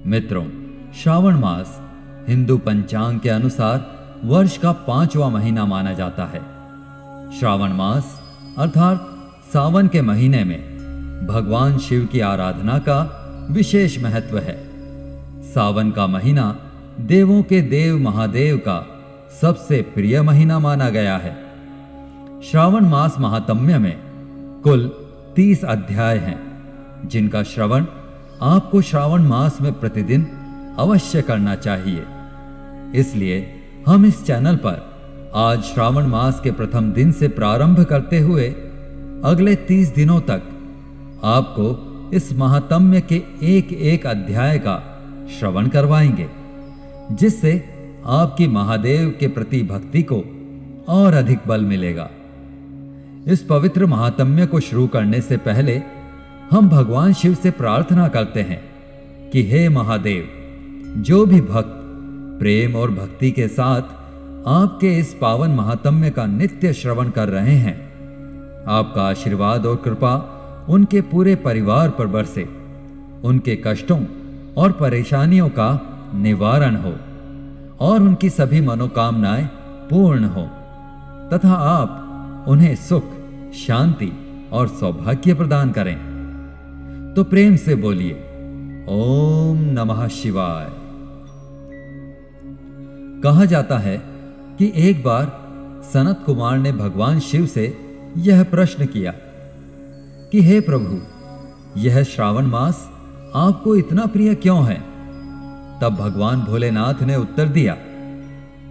मित्रों, श्रावण मास हिंदू पंचांग के अनुसार वर्ष का 5वां महीना माना जाता है। श्रावण मास अर्थात सावन के महीने में भगवान शिव की आराधना का विशेष महत्व है। सावन का महीना देवों के देव महादेव का सबसे प्रिय महीना माना गया है। श्रावण मास महात्म्य में कुल 30 अध्याय हैं, जिनका श्रवण आपको श्रावण मास में प्रतिदिन अवश्य करना चाहिए। इसलिए हम इस चैनल पर आज श्रावण मास के प्रथम दिन से प्रारंभ करते हुए अगले 30 दिनों तक आपको इस महात्म्य के एक एक अध्याय का श्रवण करवाएंगे, जिससे आपकी महादेव के प्रति भक्ति को और अधिक बल मिलेगा। इस पवित्र महात्म्य को शुरू करने से पहले हम भगवान शिव से प्रार्थना करते हैं कि हे महादेव, जो भी भक्त प्रेम और भक्ति के साथ आपके इस पावन महात्म्य का नित्य श्रवण कर रहे हैं, आपका आशीर्वाद और कृपा उनके पूरे परिवार पर बरसे, उनके कष्टों और परेशानियों का निवारण हो और उनकी सभी मनोकामनाएं पूर्ण हो तथा आप उन्हें सुख, शांति और सौभाग्य प्रदान करें। तो प्रेम से बोलिए ओम नमः शिवाय। कहा जाता है कि एक बार सनत कुमार ने भगवान शिव से यह प्रश्न किया कि हे प्रभु, यह श्रावण मास आपको इतना प्रिय क्यों है? तब भगवान भोलेनाथ ने उत्तर दिया,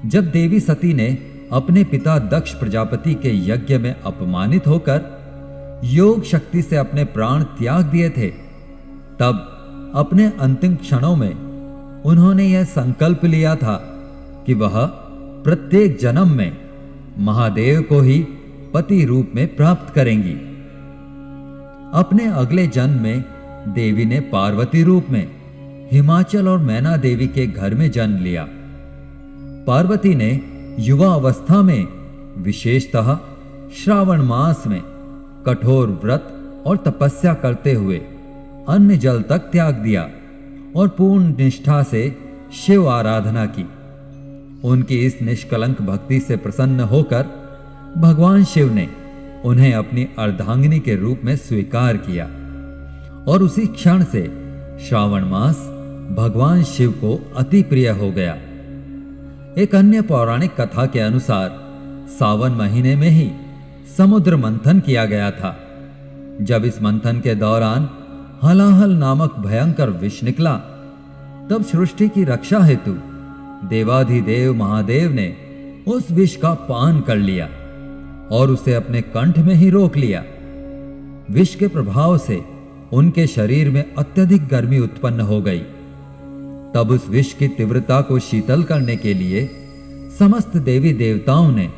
जब देवी सती ने अपने पिता दक्ष प्रजापति के यज्ञ में अपमानित होकर योग शक्ति से अपने प्राण त्याग दिए थे, तब अपने अंतिम क्षणों में उन्होंने यह संकल्प लिया था कि वह प्रत्येक जन्म में महादेव को ही पति रूप में प्राप्त करेंगी। अपने अगले जन्म में देवी ने पार्वती रूप में हिमाचल और मैना देवी के घर में जन्म लिया। पार्वती ने युवा अवस्था में विशेषतः श्रावण मास में कठोर व्रत और तपस्या करते हुए अन्न जल तक त्याग दिया और पूर्ण निष्ठा से शिव आराधना की। उनकी इस निष्कलंक भक्ति से प्रसन्न होकर भगवान शिव ने उन्हें अपनी अर्धांगिनी के रूप में स्वीकार किया और उसी क्षण से श्रावण मास भगवान शिव को अति प्रिय हो गया। एक अन्य पौराणिक कथा के अनुसार सावन महीने में ही समुद्र मंथन किया गया था। जब इस मंथन के दौरान हलाहल नामक भयंकर विष निकला, तब सृष्टि की रक्षा हेतु देवाधिदेव महादेव ने उस विष का पान कर लिया और उसे अपने कंठ में ही रोक लिया। विष के प्रभाव से उनके शरीर में अत्यधिक गर्मी उत्पन्न हो गई। तब उस विष की तीव्रता को शीतल करने के लिए समस्त देवी देवताओं ने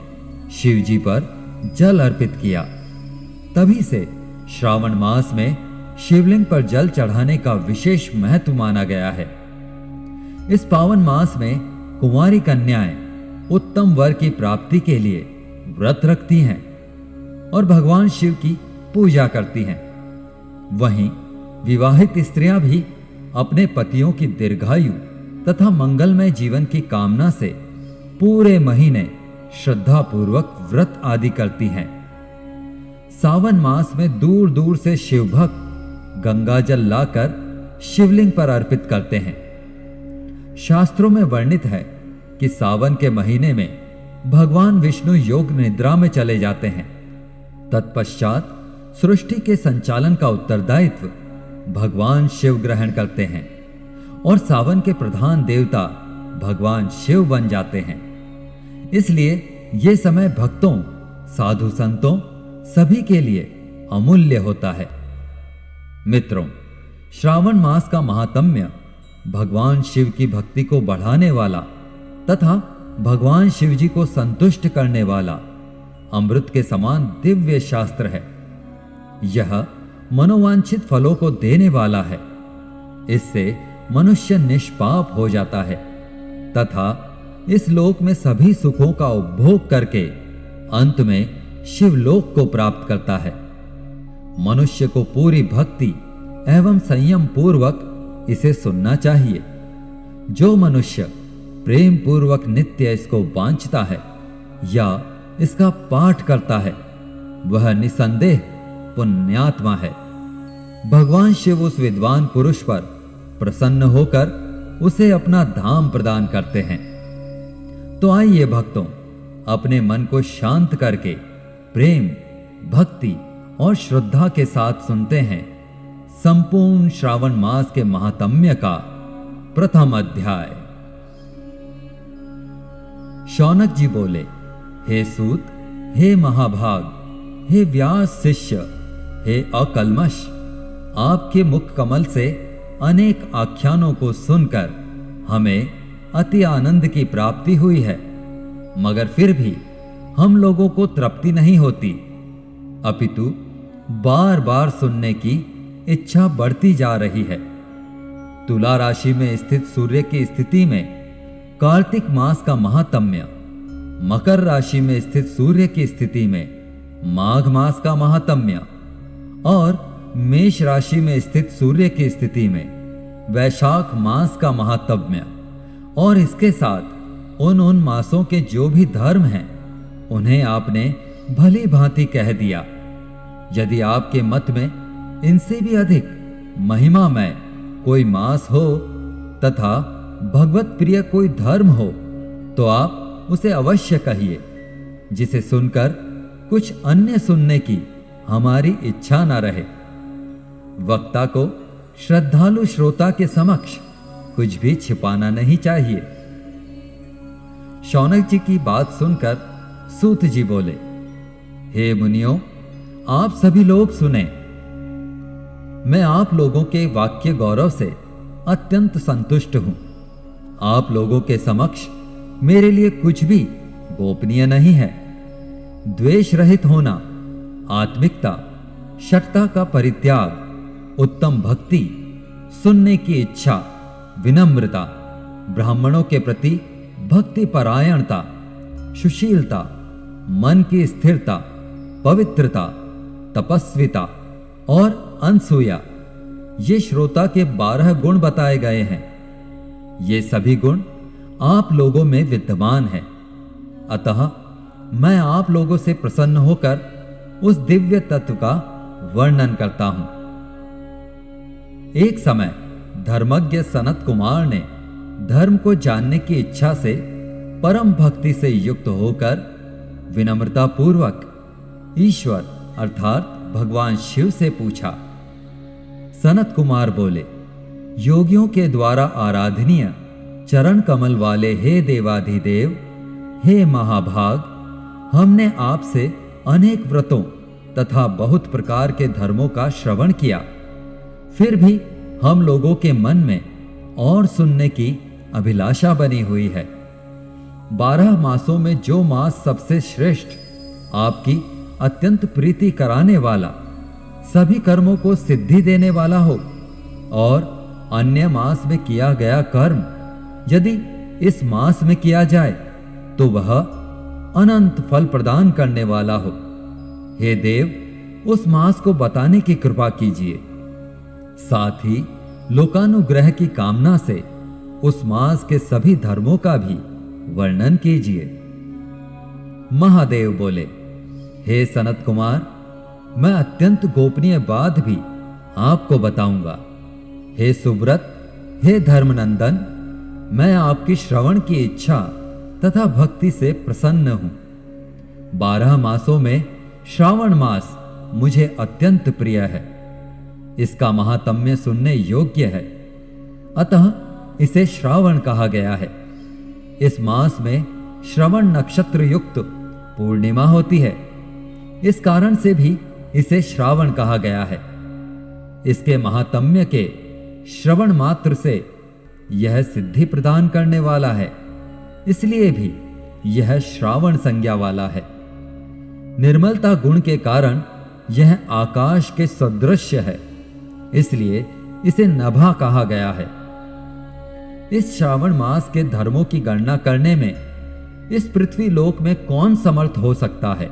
शिव जी पर जल अर्पित किया। तभी से श्रावण मास में शिवलिंग पर जल चढ़ाने का विशेष महत्व माना गया है। इस पावन मास में कुंवारी कन्याएं उत्तम वर की प्राप्ति के लिए व्रत रखती हैं और भगवान शिव की पूजा करती हैं। वहीं विवाहित स्त्रियां भी अपने पतियों की दीर्घायु तथा मंगलमय जीवन की कामना से पूरे महीने श्रद्धापूर्वक व्रत आदि करती हैं। सावन मास में दूर दूर से शिव भक्त गंगा जल लाकर शिवलिंग पर अर्पित करते हैं। शास्त्रों में वर्णित है कि सावन के महीने में भगवान विष्णु योग निद्रा में चले जाते हैं। तत्पश्चात सृष्टि के संचालन का उत्तरदायित्व भगवान शिव ग्रहण करते हैं और सावन के प्रधान देवता भगवान शिव बन जाते हैं। इसलिए ये समय भक्तों, साधु संतों सभी के लिए अमूल्य होता है। मित्रों, श्रावण मास का महात्म्य भगवान शिव की भक्ति को बढ़ाने वाला तथा भगवान शिव जी को संतुष्ट करने वाला अमृत के समान दिव्य शास्त्र है। यह मनोवांछित फलों को देने वाला है। इससे मनुष्य निष्पाप हो जाता है तथा इस लोक में सभी सुखों का उपभोग करके अंत में शिवलोक को प्राप्त करता है। मनुष्य को पूरी भक्ति एवं संयम पूर्वक इसे सुनना चाहिए। जो मनुष्य प्रेम पूर्वक नित्य इसको वांछता है या इसका पाठ करता है, वह निसंदेह पुण्यात्मा है। भगवान शिव उस विद्वान पुरुष पर प्रसन्न होकर उसे अपना धाम प्रदान करते हैं। तो आइए भक्तों, अपने मन को शांत करके प्रेम, भक्ति और श्रद्धा के साथ सुनते हैं संपूर्ण श्रावण मास के महात्म्य का प्रथम अध्याय। शौनक जी बोले, हे सूत, हे महाभाग, हे व्यास शिष्य, हे अकल्मष, आपके मुख कमल से अनेक आख्यानों को सुनकर हमें अति आनंद की प्राप्ति हुई है, मगर फिर भी हम लोगों को तृप्ति नहीं होती, अपितु बार बार सुनने की इच्छा बढ़ती जा रही है। तुला राशि में स्थित सूर्य की स्थिति में कार्तिक मास का महात्म्य, मकर राशि में स्थित सूर्य की स्थिति में माघ मास का महात्म्य और मेष राशि में स्थित सूर्य की स्थिति में वैशाख मास का महात्म्य, और इसके साथ उन मासों के जो भी धर्म हैं उन्हें आपने भली भांति कह दिया। यदि आपके मत में इनसे भी अधिक महिमामय कोई मास हो तथा भगवत प्रिय कोई धर्म हो, तो आप उसे अवश्य कहिए, जिसे सुनकर कुछ अन्य सुनने की हमारी इच्छा न रहे। वक्ता को श्रद्धालु श्रोता के समक्ष कुछ भी छिपाना नहीं चाहिए। शौनक जी की बात सुनकर सूत जी बोले, हे मुनियों, आप सभी लोग सुने। मैं आप लोगों के वाक्य गौरव से अत्यंत संतुष्ट हूं। आप लोगों के समक्ष मेरे लिए कुछ भी गोपनीय नहीं है। द्वेष रहित होना, आत्मिकता, शठता का परित्याग, उत्तम भक्ति, सुनने की इच्छा, विनम्रता, ब्राह्मणों के प्रति भक्ति परायणता, सुशीलता, मन की स्थिरता, पवित्रता, तपस्विता और अनसूया, ये श्रोता के 12 गुण बताए गए हैं। ये सभी गुण आप लोगों में विद्यमान हैं। अतः मैं आप लोगों से प्रसन्न होकर उस दिव्य तत्व का वर्णन करता हूं। एक समय धर्मज्ञ सनत कुमार ने धर्म को जानने की इच्छा से परम भक्ति से युक्त होकर विनम्रता पूर्वक ईश्वर अर्थात भगवान शिव से पूछा। सनत कुमार बोले, योगियों के द्वारा आराधनीय चरण कमल वाले हे देवाधिदेव, हे महाभाग, हमने आपसे अनेक व्रतों तथा बहुत प्रकार के धर्मों का श्रवण किया, फिर भी हम लोगों के मन में और सुनने की अभिलाषा बनी हुई है। 12 मासों में जो मास सबसे श्रेष्ठ, आपकी अत्यंत प्रीति कराने वाला, सभी कर्मों को सिद्धि देने वाला हो, और अन्य मास में किया गया कर्म यदि इस मास में किया जाए तो वह अनंत फल प्रदान करने वाला हो, हे देव, उस मास को बताने की कृपा कीजिए। साथ ही लोकानुग्रह की कामना से उस मास के सभी धर्मों का भी वर्णन कीजिए। महादेव बोले, हे सनत कुमार, मैं अत्यंत गोपनीय बात भी आपको बताऊंगा। हे सुव्रत, हे धर्मनंदन, मैं आपकी श्रवण की इच्छा तथा भक्ति से प्रसन्न हूं। 12 मासों में श्रावण मास मुझे अत्यंत प्रिय है। इसका महात्म्य सुनने योग्य है, अतः इसे श्रावण कहा गया है। इस मास में श्रवण नक्षत्र युक्त पूर्णिमा होती है, इस कारण से भी इसे श्रावण कहा गया है। इसके महात्म्य के श्रवण मात्र से यह सिद्धि प्रदान करने वाला है, इसलिए भी यह श्रावण संज्ञा वाला है। निर्मलता गुण के कारण यह आकाश के सदृश्य है, इसलिए इसे नभा कहा गया है। इस श्रावण मास के धर्मों की गणना करने में इस पृथ्वी लोक में कौन समर्थ हो सकता है,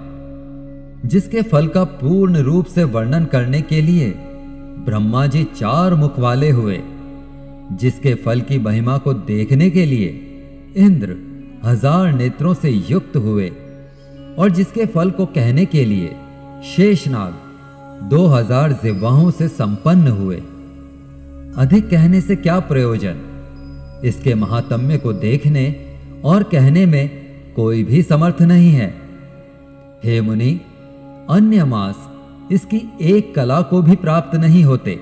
जिसके फल का पूर्ण रूप से वर्णन करने के लिए ब्रह्मा जी 4 मुख वाले हुए, जिसके फल की महिमा को देखने के लिए इंद्र 1000 नेत्रों से युक्त हुए और जिसके फल को कहने के लिए शेषनाग 2000 जिह्वाओं से संपन्न हुए। अधिक कहने से क्या प्रयोजन? इसके महात्म्य को देखने और कहने में कोई भी समर्थ नहीं है। हे मुनि, अन्य मास इसकी एक कला को भी प्राप्त नहीं होते।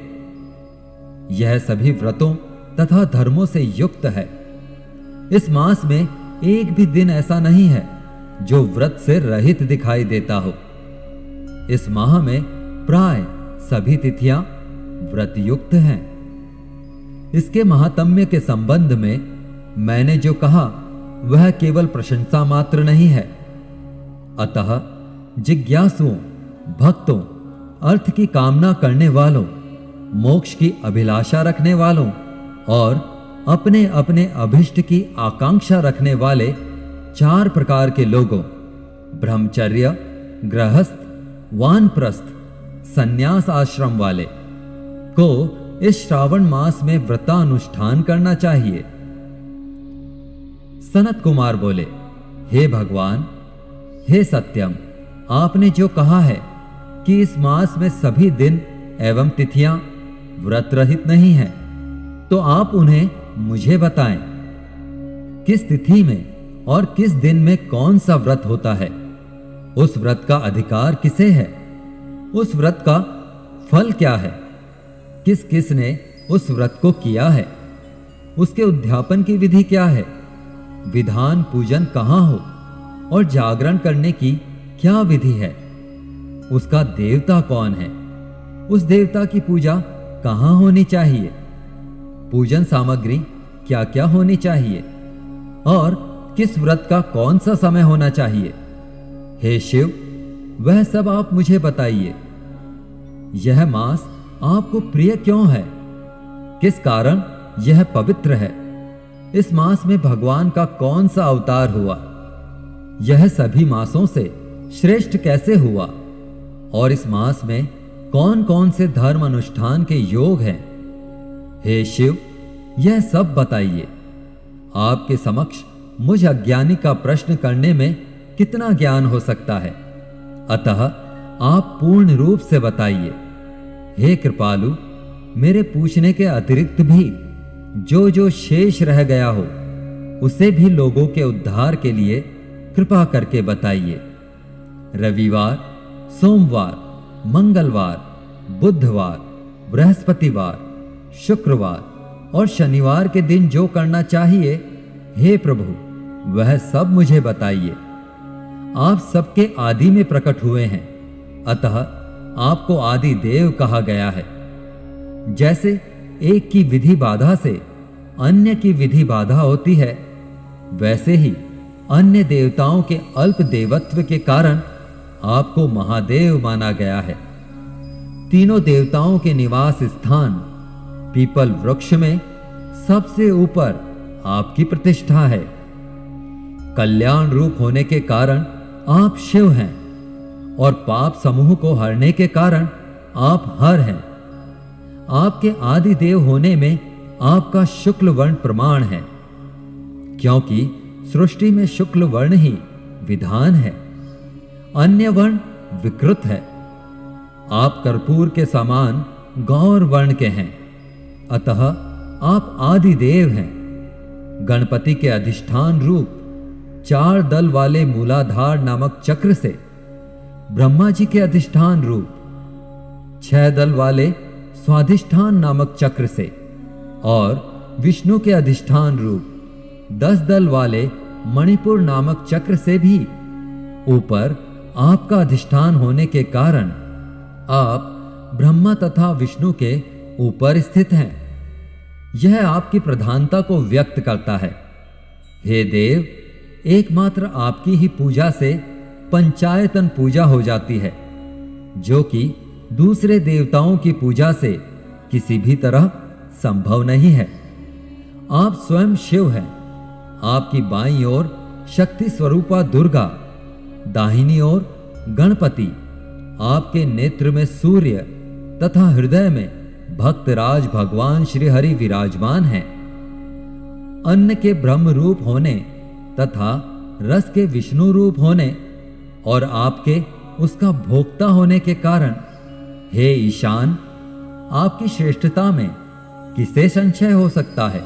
यह सभी व्रतों तथा धर्मों से युक्त है। इस मास में एक भी दिन ऐसा नहीं है जो व्रत से रहित दिखाई देता हो। इस माह में प्राय सभी तिथियां व्रत युक्त हैं। इसके महात्म्य के संबंध में मैंने जो कहा वह केवल प्रशंसा मात्र नहीं है। अतः जिज्ञासुओं, भक्तों, अर्थ की कामना करने वालों, मोक्ष की अभिलाषा रखने वालों और अपने अपने अभिष्ट की आकांक्षा रखने वाले 4 प्रकार के लोगों, ब्रह्मचर्य, गृहस्थ, वानप्रस्थ, संन्यास आश्रम वाले को इस श्रावण मास में व्रतानुष्ठान करना चाहिए। सनत कुमार बोले, हे भगवान, हे सत्यम, आपने जो कहा है कि इस मास में सभी दिन एवं तिथियां व्रत रहित नहीं हैं, तो आप उन्हें मुझे बताएं। किस तिथि में और किस दिन में कौन सा व्रत होता है? उस व्रत का अधिकार किसे है? उस व्रत का फल क्या है? किस किस ने उस व्रत को किया है? उसके उद्यापन की विधि क्या है? विधान पूजन कहां हो और जागरण करने की क्या विधि है? उसका देवता कौन है? उस देवता की पूजा कहां होनी चाहिए? पूजन सामग्री क्या क्या होनी चाहिए? और किस व्रत का कौन सा समय होना चाहिए? हे शिव, वह सब आप मुझे बताइए। यह मास आपको प्रिय क्यों है? किस कारण यह पवित्र है? इस मास में भगवान का कौन सा अवतार हुआ? यह सभी मासों से श्रेष्ठ कैसे हुआ? और इस मास में कौन कौन से धर्म अनुष्ठान के योग हैं? हे शिव, यह सब बताइए। आपके समक्ष मुझ अज्ञानी का प्रश्न करने में कितना ज्ञान हो सकता है? अतः आप पूर्ण रूप से बताइए। हे कृपालु, मेरे पूछने के अतिरिक्त भी जो जो शेष रह गया हो उसे भी लोगों के उद्धार के लिए कृपा करके बताइए। रविवार, सोमवार, मंगलवार, बुधवार, बृहस्पतिवार, शुक्रवार और शनिवार के दिन जो करना चाहिए, हे प्रभु, वह सब मुझे बताइए। आप सबके आदि में प्रकट हुए हैं, अतः आपको आदि देव कहा गया है। जैसे एक की विधि बाधा से अन्य की विधि बाधा होती है, वैसे ही अन्य देवताओं के अल्प देवत्व के कारण आपको महादेव माना गया है। तीनों देवताओं के निवास स्थान पीपल वृक्ष में सबसे ऊपर आपकी प्रतिष्ठा है। कल्याण रूप होने के कारण आप शिव हैं और पाप समूह को हरने के कारण आप हर हैं। आपके आदि देव होने में आपका शुक्ल वर्ण प्रमाण है, क्योंकि सृष्टि में शुक्ल वर्ण ही विधान है, अन्य वर्ण विकृत है। आप कर्पूर के समान गौर वर्ण के हैं, अतः आप आदि देव हैं। गणपति के अधिष्ठान रूप 4 दल वाले मूलाधार नामक चक्र से, ब्रह्मा जी के अधिष्ठान रूप 6 दल वाले स्वाधिष्ठान नामक चक्र से और विष्णु के अधिष्ठान रूप 10 दल वाले मणिपुर नामक चक्र से भी ऊपर आपका अधिष्ठान होने के कारण आप ब्रह्मा तथा विष्णु के ऊपर स्थित हैं। यह आपकी प्रधानता को व्यक्त करता है। हे देव, एकमात्र आपकी ही पूजा से पंचायतन पूजा हो जाती है, जो कि दूसरे देवताओं की पूजा से किसी भी तरह संभव नहीं है। आप स्वयं शिव हैं। आपकी बाईं ओर शक्ति स्वरूपा दुर्गा, दाहिनी ओर गणपति, आपके नेत्र में सूर्य तथा हृदय में भक्तराज भगवान श्री हरि विराजमान हैं। अन्न के ब्रह्म रूप होने तथा रस के विष्णु रूप होने और आपके उसका भोक्ता होने के कारण, हे ईशान, आपकी श्रेष्ठता में किसे संशय हो सकता है।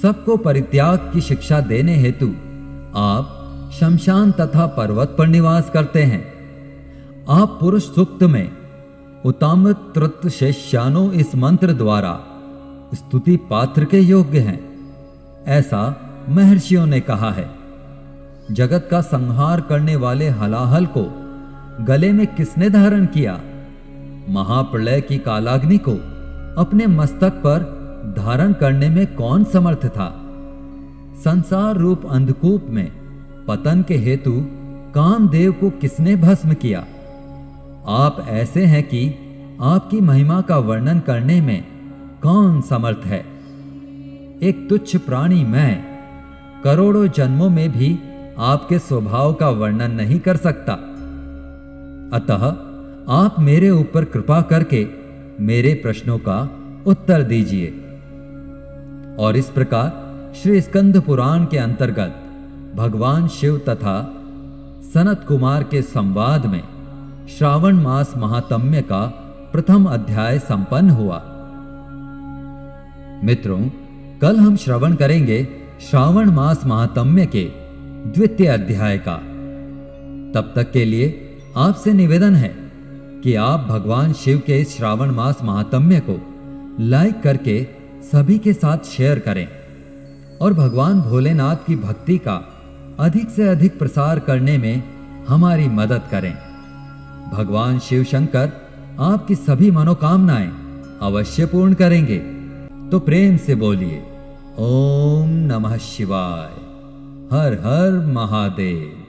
सबको परित्याग की शिक्षा देने हेतु आप शमशान तथा पर्वत पर निवास करते हैं। आप पुरुष सूक्त में उत्तम तृत शेष्यानो इस मंत्र द्वारा स्तुति पात्र के योग्य हैं, ऐसा महर्षियों ने कहा है। जगत का संहार करने वाले हलाहल को गले में किसने धारण किया? महाप्रलय की कालाग्नि को अपने मस्तक पर धारण करने में कौन समर्थ था? संसार रूप अंधकूप में पतन के हेतु कामदेव को किसने भस्म किया? आप ऐसे हैं कि आपकी महिमा का वर्णन करने में कौन समर्थ है? एक तुच्छ प्राणी मैं करोड़ों जन्मों में भी आपके स्वभाव का वर्णन नहीं कर सकता। अतः आप मेरे ऊपर कृपा करके मेरे प्रश्नों का उत्तर दीजिए। और इस प्रकार श्री स्कंद पुराण के अंतर्गत भगवान शिव तथा सनत कुमार के संवाद में श्रावण मास महात्म्य का प्रथम अध्याय संपन्न हुआ। मित्रों, कल हम श्रवण करेंगे श्रावण मास महात्म्य के द्वितीय अध्याय का। तब तक के लिए आपसे निवेदन है कि आप भगवान शिव के इस श्रावण मास महात्म्य को लाइक करके सभी के साथ शेयर करें और भगवान भोलेनाथ की भक्ति का अधिक से अधिक प्रसार करने में हमारी मदद करें। भगवान शिव शंकर आपकी सभी मनोकामनाएं अवश्य पूर्ण करेंगे। तो प्रेम से बोलिए ओम नमः शिवाय। हर हर महादेव।